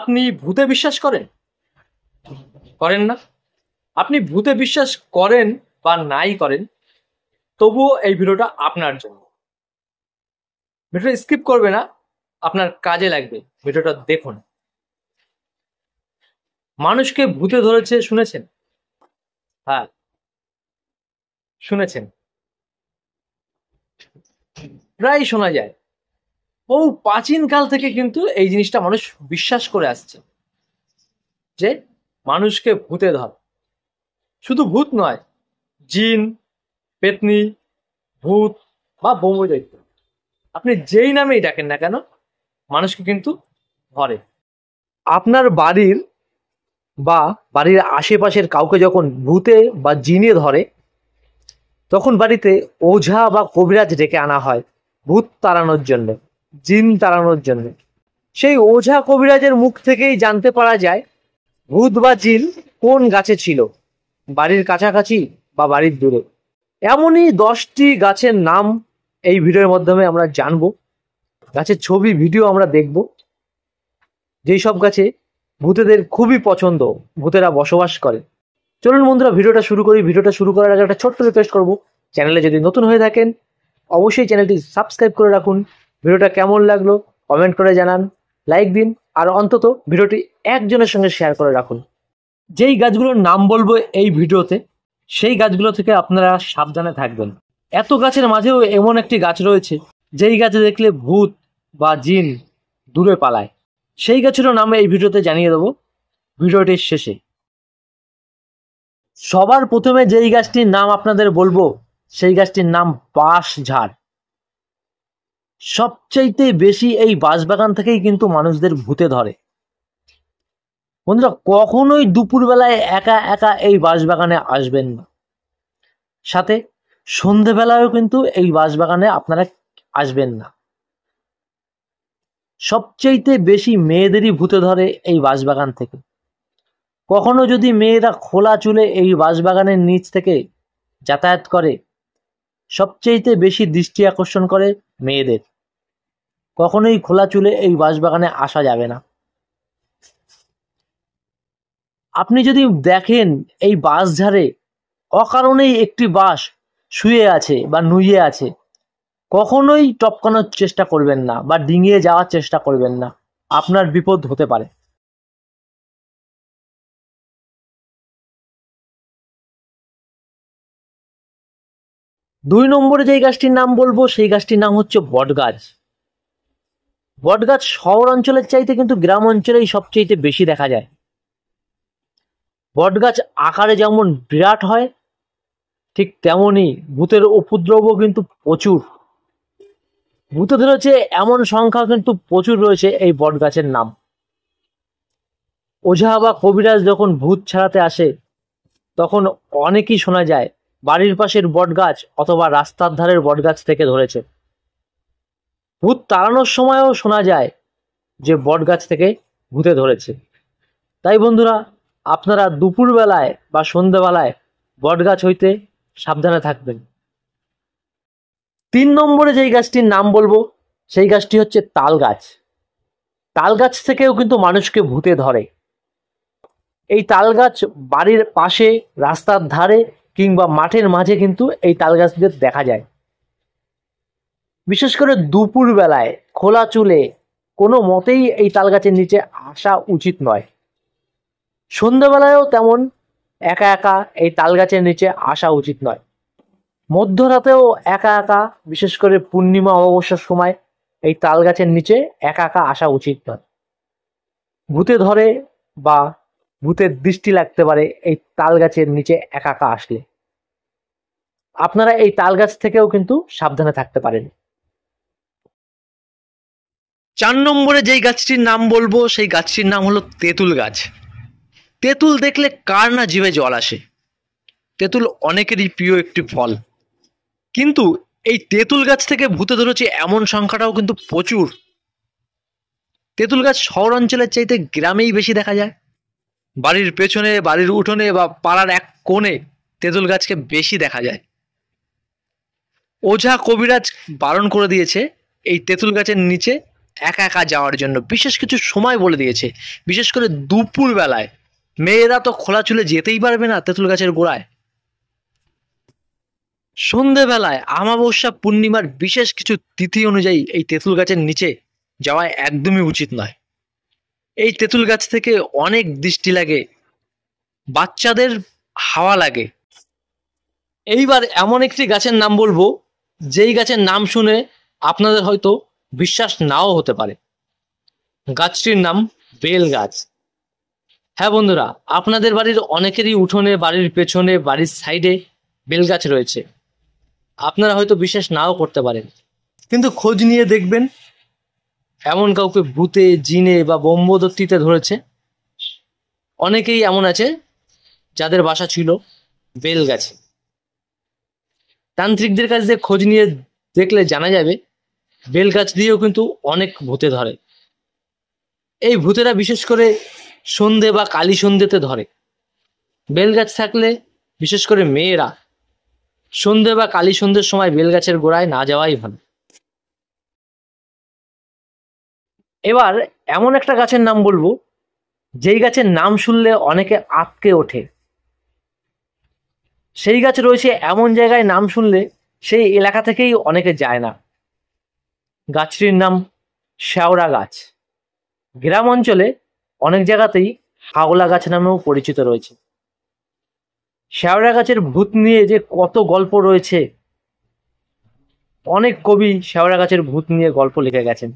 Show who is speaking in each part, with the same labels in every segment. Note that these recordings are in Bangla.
Speaker 1: আপনি ভূতে বিশ্বাস করেন? করেন না? আপনি ভূতে বিশ্বাস করেন বা নাই করেন, তবুও এই ভিডিওটা আপনার জন্য। ভিডিওটা স্কিপ করবে না, আপনার কাজে লাগবে। ভিডিওটা দেখুন। মানুষকে ভূতে ধরেছে শুনেছেন? হ্যাঁ, শুনেছেন। প্রায় শোনা যায়। বহু প্রাচীন কাল থেকে কিন্তু এই জিনিসটা মানুষ বিশ্বাস করে আসছে যে মানুষকে ভূতে ধর। শুধু ভূত নয়, জিন, পেতনি, ভূত বা ব্রহ্মদৈত্য, আপনি যেই নামেই ডাকেন না কেন, মানুষকে কিন্তু ধরে। আপনার বাড়ির বা বাড়ির আশেপাশের কাউকে যখন ভূতে বা জিনে ধরে, তখন বাড়িতে ওঝা বা কবিরাজ ডেকে আনা হয় ভূত তাড়ানোর জন্য, জিন তাড়ানোর জন্য। সেই ওঝা কবিরাজের মুখ থেকেই জানতে পারা যায় ভূত বা জিন কোন গাছে ছিল, বাড়ির কাছাকাছি বা বাড়ির দূরে। এমনই 10টি গাছের নাম এই ভিডিওর মাধ্যমে আমরা জানবো। গাছের ছবি, ভিডিও আমরা দেখব। যেই সব গাছে ভূতেদের খুবই পছন্দ, ভূতেরা বসবাস করে। চলুন বন্ধুরা, ভিডিওটা শুরু করি। ভিডিওটা শুরু করার আগে একটা ছোট্ট রিকোয়েস্ট করবো, চ্যানেলে যদি নতুন হয়ে থাকেন অবশ্যই চ্যানেলটি সাবস্ক্রাইব করে রাখুন। ভিডিওটা কেমন লাগলো কমেন্ট করে জানান, লাইক দিন, আর অন্তত ভিডিওটি একজনের সঙ্গে শেয়ার করে রাখুন। যেই গাছগুলোর নাম বলবো এই ভিডিওতে, সেই গাছগুলো থেকে আপনারা সাবধানে থাকবেন। এত গাছের মাঝেও এমন একটি গাছ রয়েছে যেই গাছে দেখলে ভূত বা জিন দূরে পালায়। সেই গাছেরও নাম এই ভিডিওতে জানিয়ে দেবো ভিডিওটির শেষে। সবার প্রথমে যেই গাছটির নাম আপনাদের বলবো, সেই গাছটির নাম বাঁশঝাড়। সবচাইতে বেশি এই বাঁশবাগান থেকেই কিন্তু মানুষদের ভূতে ধরে। বন্ধুরা, কখনোই দুপুরবেলায় একা একা এই বাঁশবাগানে আসবেন না। সাথে সন্ধেবেলায়ও কিন্তু এই বাঁশবাগানে আপনারা আসবেন না। সবচাইতে বেশি মেয়েদেরই ভূতে ধরে এই বাঁশবাগান থেকে। কখনো যদি মেয়েরা খোলা চুলে এই বাঁশবাগানের নিচ থেকে যাতায়াত করে, সবচাইতে বেশি দৃষ্টি আকর্ষণ করে মেয়েদের। কখনোই খোলা চুলে এই বাঁশবাগানে আসা যাবে না। আপনি যদি দেখেন এই বাঁশঝাড়ে অকারণেই একটি বাঁশ শুয়ে আছে বা নুয়ে আছে, কখনোই টপকানোর চেষ্টা করবেন না বা ডিঙিয়ে যাওয়ার চেষ্টা করবেন না, আপনার বিপদ হতে পারে। দুই নম্বরে যেই গাছটির নাম বলবো, সেই গাছটির নাম হচ্ছে বটগাছ। বটগাছ শহর অঞ্চলের চাইতে কিন্তু গ্রাম অঞ্চলেই সবচেয়ে বেশি দেখা যায়। বটগাছ আকারে যেমন বিরাট হয়, ঠিক তেমনই ভূতের উপদ্রবও কিন্তু প্রচুর। ভূতে ধরেছে এমন সংখ্যা কিন্তু প্রচুর রয়েছে এই বটগাছের নাম। ওঝা বা কবিরাজ যখন ভূত ছাড়াতে আসে, তখন অনেকই শোনা যায় বাড়ির পাশের বটগাছ অথবা রাস্তার ধারের বটগাছ থেকে ধরেছে। ভূত তাড়ানোর সময়ও শোনা যায় যে বটগাছ থেকে ভূতে ধরেছে। তাই বন্ধুরা, আপনারা দুপুরবেলায় বা সন্ধ্যেবেলায় বটগাছ হইতে সাবধানে থাকবেন। 3 নম্বরে যেই গাছটির নাম বলবো, সেই গাছটি হচ্ছে তাল গাছ। তাল গাছ থেকেও কিন্তু মানুষকে ভূতে ধরে। এই তাল গাছ বাড়ির পাশে, রাস্তার ধারে কিংবা মাঠের মাঝে কিন্তু এই তাল গাছদের দেখা যায়। বিশেষ করে দুপুর বেলায় খোলা চুলে কোনো মতেই এই তাল গাছের নিচে আসা উচিত নয়। সন্ধ্যাবেলায়ও তেমন একা একা এই তাল গাছের নিচে আসা উচিত নয়। মধ্যরাতেও একা একা, বিশেষ করে পূর্ণিমা অমাবস্যার সময় এই তাল গাছের নিচে একা একা আসা উচিত নয়। ভূতে ধরে বা ভূতের দৃষ্টি লাগতে পারে এই তাল গাছের নিচে একা একা আসলে। আপনারা এই তাল গাছ থেকেও কিন্তু সাবধানে থাকতে পারেন। 4 নম্বরে যেই গাছটির নাম বলবো, সেই গাছটির নাম হলো তেঁতুল গাছ। তেঁতুল দেখলে কার না জিভে জল আসে। তেঁতুল অনেকেরই প্রিয় একটি ফল, কিন্তু এই তেঁতুল গাছ থেকে ভূতে ধরেছে এমন সংখ্যাটাও কিন্তু প্রচুর। তেঁতুল গাছ শহর অঞ্চলের চাইতে গ্রামেই বেশি দেখা যায়। বাড়ির পেছনে, বাড়ির উঠোনে বা পাড়ার এক কোণে তেঁতুল গাছকে বেশি দেখা যায়। ওঝা কবিরাজ বারণ করে দিয়েছে এই তেঁতুল গাছের নিচে একা একা যাওয়ার জন্য বিশেষ কিছু সময় বলে দিয়েছে, বিশেষ করে দুপুর বেলায়। মেয়েরা তো খোলা চুলে যেতেই পারবে না তেঁতুল গাছের গোড়ায়। সন্ধেবেলায় আমাবস্যা পূর্ণিমার বিশেষ কিছু তিথি অনুযায়ী এই তেঁতুল গাছের নিচে যাওয়া একদমই উচিত নয়। এই তেঁতুল গাছ থেকে অনেক দৃষ্টি লাগে, বাচ্চাদের হাওয়া লাগে। এইবার এমন একটি গাছের নাম বলবো যেই গাছের নাম শুনে আপনাদের হয়তো বিশ্বাস নাও হতে পারে। গাছটির নাম বেল গাছ। হ্যাঁ বন্ধুরা, আপনাদের বাড়ির অনেকেরই উঠোনে, বাড়ির পেছনে, বাড়ির সাইডে বেল গাছ রয়েছে। আপনারা হয়তো বিশ্বাস নাও করতে পারেন, কিন্তু খোঁজ নিয়ে দেখবেন এমন কাউকে ভূতে, জিনে বা ব্রহ্মদত্তিতে ধরেছে। অনেকেই এমন আছে যাদের বাসা ছিল বেল গাছে। তান্ত্রিকদের কাছ দিয়ে খোঁজ নিয়ে দেখলে জানা যাবে বেল গাছ দিয়েও কিন্তু অনেক ভূতে ধরে। এই ভূতেরা বিশেষ করে সন্ধে বা কালী সন্ধ্যেতে ধরে। বেল গাছ থাকলে বিশেষ করে মেয়েরা সন্ধে বা কালী সন্ধ্যের সময় বেল গাছের গোড়ায় না যাওয়াই ভালো। এবার এমন একটা গাছের নাম বলবো যেই গাছের নাম শুনলে অনেকে আঁতকে ওঠে। সেই গাছ রয়েছে এমন জায়গায়, নাম শুনলে সেই এলাকা থেকেই অনেকে যায় না। গাছটির নাম শেওড়া গাছ। গ্রাম অঞ্চলে অনেক জায়গাতেই হাওলা গাছ নামেও পরিচিত রয়েছে। শেওড়া গাছের ভূত নিয়ে যে কত গল্প রয়েছে, অনেক কবি শেওড়া গাছের ভূত নিয়ে গল্প লিখে গেছেন।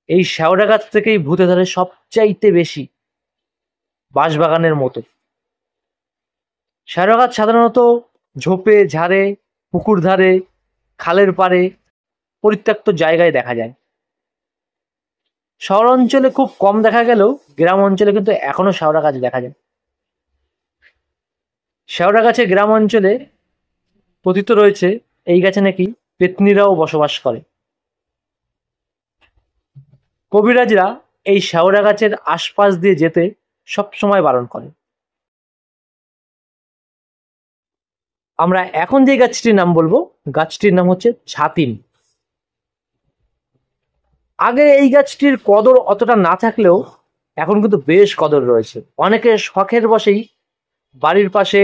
Speaker 1: এই শেওড়া গাছ থেকেই ভূতে ধরে সবচাইতে বেশি, বাঁশবাগানের মতো। শেওড়া গাছ সাধারণত ঝোপে ঝাড়ে, পুকুর ধারে, খালের পাড়ে, পরিত্যক্ত জায়গায় দেখা যায়। শহর অঞ্চলে খুব কম দেখা গেলেও গ্রাম অঞ্চলে কিন্তু এখনো শেওড়া গাছ দেখা যায়। শেওড়া গাছে গ্রাম অঞ্চলে কথিত রয়েছে এই গাছে নাকি পেত্নীরাও বসবাস করে। কবিরাজরা এই শেওড়া গাছের আশপাশ দিয়ে যেতে সবসময় বারণ করে। আমরা এখন যে গাছটির নাম বলবো, গাছটির নাম হচ্ছে ছাতিম। আগে এই গাছটির কদর অতটা না থাকলেও এখন কিন্তু বেশ কদর রয়েছে। অনেকে শখের বশেই বাড়ির পাশে,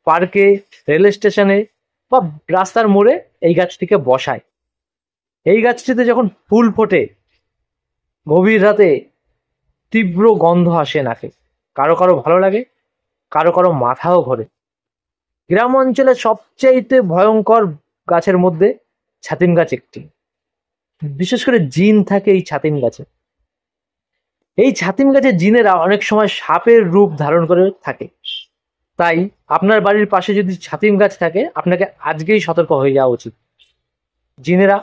Speaker 1: পার্কে, রেল স্টেশনে বা রাস্তার মোড়ে এই গাছটিকে বসায়। এই গাছটিতে যখন ফুল ফোটে গভীর রাতে তীব্র গন্ধ আসে নাকে। কারো কারো ভালো লাগে, কারো কারো মাথাও ঘোরে। গ্রাম অঞ্চলে সবচাইতে ভয়ঙ্কর গাছের মধ্যে ছাতিম গাছ একটি। বিশেষ করে জিন থাকে এই ছাতিম গাছে। এই ছাতিম গাছের জিনেরা অনেক সময় সাপের রূপ ধারণ করে থাকে। তাই আপনার বাড়ির পাশে যদি ছাতিম গাছ থাকে, আপনাকে আজকেই সতর্ক হয়ে যাওয়া উচিত। জিনেরা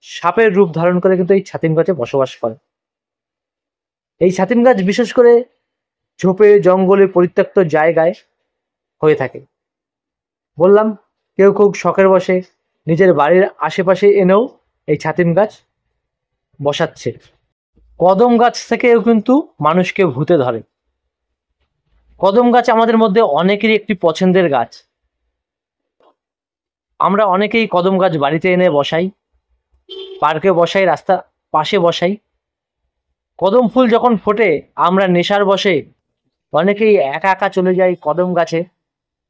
Speaker 1: সাপের রূপ ধারণ করে কিন্তু এই ছাতিম গাছে বসবাস করে। এই ছাতিম গাছ বিশেষ করে ঝোপে, জঙ্গলে, পরিত্যক্ত জায়গায় হয়ে থাকে। বললাম, কেউ কেউ শখের বসে নিজের বাড়ির আশেপাশে এনেও এই ছাতিম গাছ বসাচ্ছে। কদম গাছ থেকেও কিন্তু মানুষকে ভূতে ধরে। কদম গাছ আমাদের মধ্যে অনেকেরই একটি পছন্দের গাছ। আমরা অনেকেই কদম গাছ বাড়িতে এনে বসাই, পার্কে বসাই, রাস্তা পাশে বসাই। কদম ফুল যখন ফোটে আমরা নেশার বশে অনেকেই একা একা চলে যাই কদম গাছে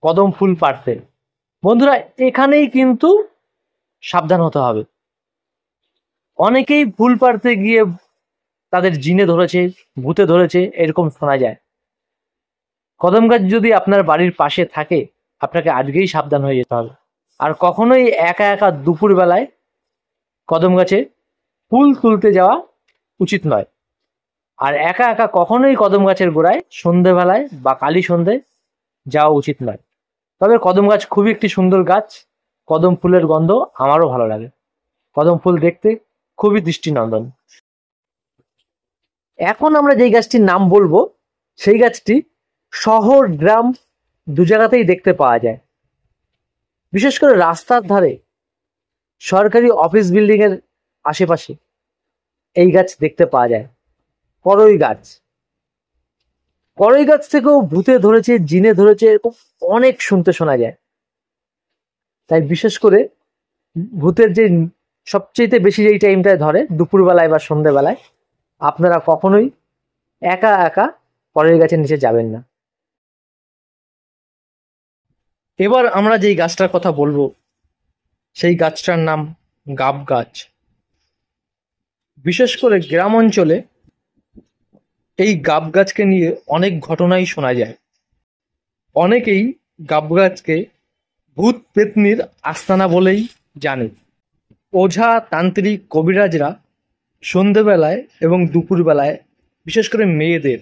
Speaker 1: কদম ফুল পাড়তে। বন্ধুরা, এখানেই কিন্তু সাবধান হতে হবে। অনেকেই ফুল পাড়তে গিয়ে তাদের জিনে ধরেছে, ভূতে ধরেছে, এরকম শোনা যায়। কদম গাছ যদি আপনার বাড়ির পাশে থাকে, আপনাকে আজকেই সাবধান হয়ে যেতে হবে। আর কখনোই একা একা দুপুর বেলায় কদম গাছে ফুল তুলতে যাওয়া উচিত নয়। আর একা একা কখনোই কদম গাছের গোড়ায় সন্ধেবেলায় বা কালী সন্ধে যাওয়া উচিত নয়। তবে কদম গাছ খুবই একটি সুন্দর গাছ। কদম ফুলের গন্ধ আমারও ভালো লাগে। কদম ফুল দেখতে খুবই দৃষ্টিনন্দন। এখন আমরা যেই গাছটির নাম বলবো, সেই গাছটি শহর গ্রাম দু জায়গাতেই দেখতে পাওয়া যায়। বিশেষ করে রাস্তার ধারে, সরকারি অফিস বিল্ডিং এর আশেপাশে এই গাছ দেখতে পাওয়া যায়। করই গাছ। করই গাছ থেকেও ভূতে ধরেছে, জিনে ধরেছে, এরকম অনেক শুনতে শোনা যায়। তাই বিশেষ করে ভূতের যে সবচেয়ে বেশি যেই টাইমটায় ধরে দুপুরবেলায় বা সন্ধ্যেবেলায়, আপনারা কখনোই একা একা পরের গাছের নিচে যাবেন না। এবার আমরা যেই গাছটার কথা বলবো সেই গাছটার নাম গাব গাছ। বিশেষ করে গ্রাম অঞ্চলে এই গাব গাছকে নিয়ে অনেক ঘটনাই শোনা যায়। অনেকেই গাব গাছকে ভূত পেতনির আস্তানা বলেই জানে। ওঝা, তান্ত্রিক, কবিরাজরা সন্ধেবেলায় এবং দুপুরবেলায়, বিশেষ করে মেয়েদের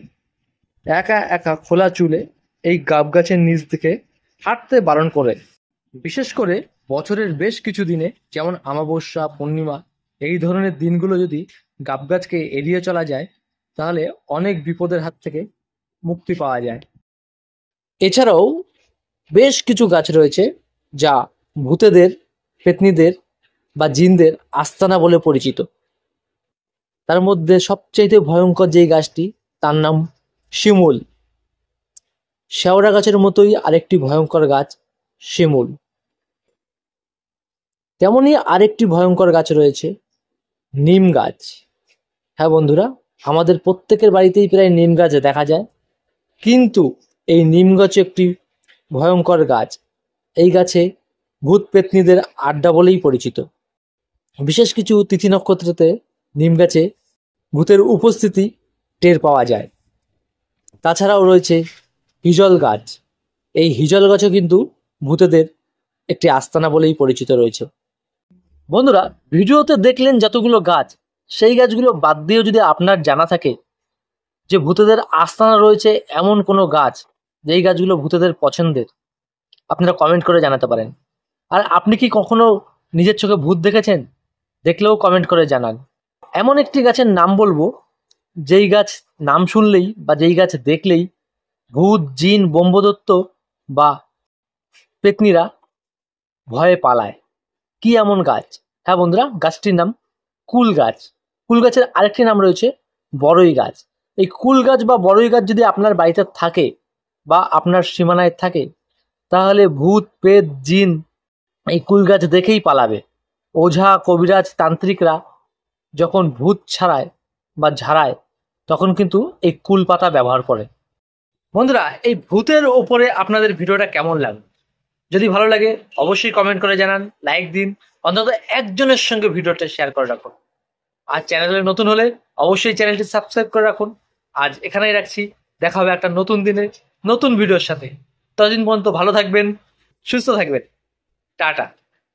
Speaker 1: একা একা খোলা চুলে এই গাব গাছের নিচ থেকে হাঁটতে বারণ করে। বিশেষ করে বছরের বেশ কিছু দিনে, যেমন অমাবস্যা, পূর্ণিমা, এই ধরনের দিনগুলো যদি গাব গাছকে এড়িয়ে চলা যায় তাহলে অনেক বিপদের হাত থেকে মুক্তি পাওয়া যায়। এছাড়াও বেশ কিছু গাছ রয়েছে যা ভূতেদের, পেতনিদের বা জিনদের আস্তানা বলে পরিচিত। তার মধ্যে সবচাইতে ভয়ঙ্কর যেই গাছটি তার নাম শিমুল। শেওড়া গাছের মতোই আরেকটি ভয়ঙ্কর গাছ শিমুল। তেমনই আরেকটি ভয়ঙ্কর গাছ রয়েছে নিম গাছ। হ্যাঁ বন্ধুরা, আমাদের প্রত্যেকের বাড়িতেই প্রায় নিম গাছ দেখা যায়, কিন্তু এই নিম গাছ একটি ভয়ঙ্কর গাছ। এই গাছে ভূত পেতনিদের আড্ডা বলেই পরিচিত। বিশেষ কিছু তিথি নক্ষত্রতে নিম গাছে ভূতের উপস্থিতি টের পাওয়া যায়। তাছাড়াও রয়েছে হিজল গাছ। এই হিজল গাছও কিন্তু ভূতেদের একটি আস্তানা বলেই পরিচিত রয়েছে। বন্ধুরা, ভিডিওতে দেখলেন যতগুলো গাছ, সেই গাছগুলো বাদ দিয়েও যদি আপনার জানা থাকে যে ভূতেদের আস্তানা রয়েছে এমন কোনো গাছ যেই গাছগুলো ভূতেদের পছন্দের, আপনারা কমেন্ট করে জানাতে পারেন। আর আপনি কি কখনো নিজের চোখে ভূত দেখেছেন? দেখলেও কমেন্ট করে জানান। এমন একটি গাছের নাম বলবো যেই গাছ নাম শুনলেই বা যেই গাছ দেখলেই ভূত, জিন, ব্রহ্মদত্ত বা পেতনিরা ভয়ে পালায়। কি এমন গাছ? হ্যাঁ বন্ধুরা, গাছটির নাম কুল গাছ। কুল গাছের আরেকটি নাম রয়েছে বড়ই গাছ। এই কুল গাছ বা বড়ই গাছ যদি আপনার বাড়িতে থাকে বা আপনার সীমানায় থাকে তাহলে ভূত, পেত, জিন এই কুল গাছ দেখেই পালাবে। ওঝা, কবিরাজ, তান্ত্রিকরা যখন ভূত ছাড়ায় বা ঝাড়ায় তখন কিন্তু এই কুল পাতা ব্যবহার করে। বন্ধুরা, এই ভূতের ওপরে আপনাদের ভিডিওটা কেমন লাগলো? যদি ভালো লাগে অবশ্যই কমেন্ট করে জানান, লাইক দিন, অন্তত একজনের সঙ্গে ভিডিওটা শেয়ার করে রাখুন। আর চ্যানেলে নতুন হলে অবশ্যই চ্যানেলটি সাবস্ক্রাইব করে রাখুন। আজ এখানেই রাখছি, দেখা হবে একটা নতুন দিনে নতুন ভিডিওর সাথে। ততদিন পর্যন্ত ভালো থাকবেন, সুস্থ থাকবেন। টাটা।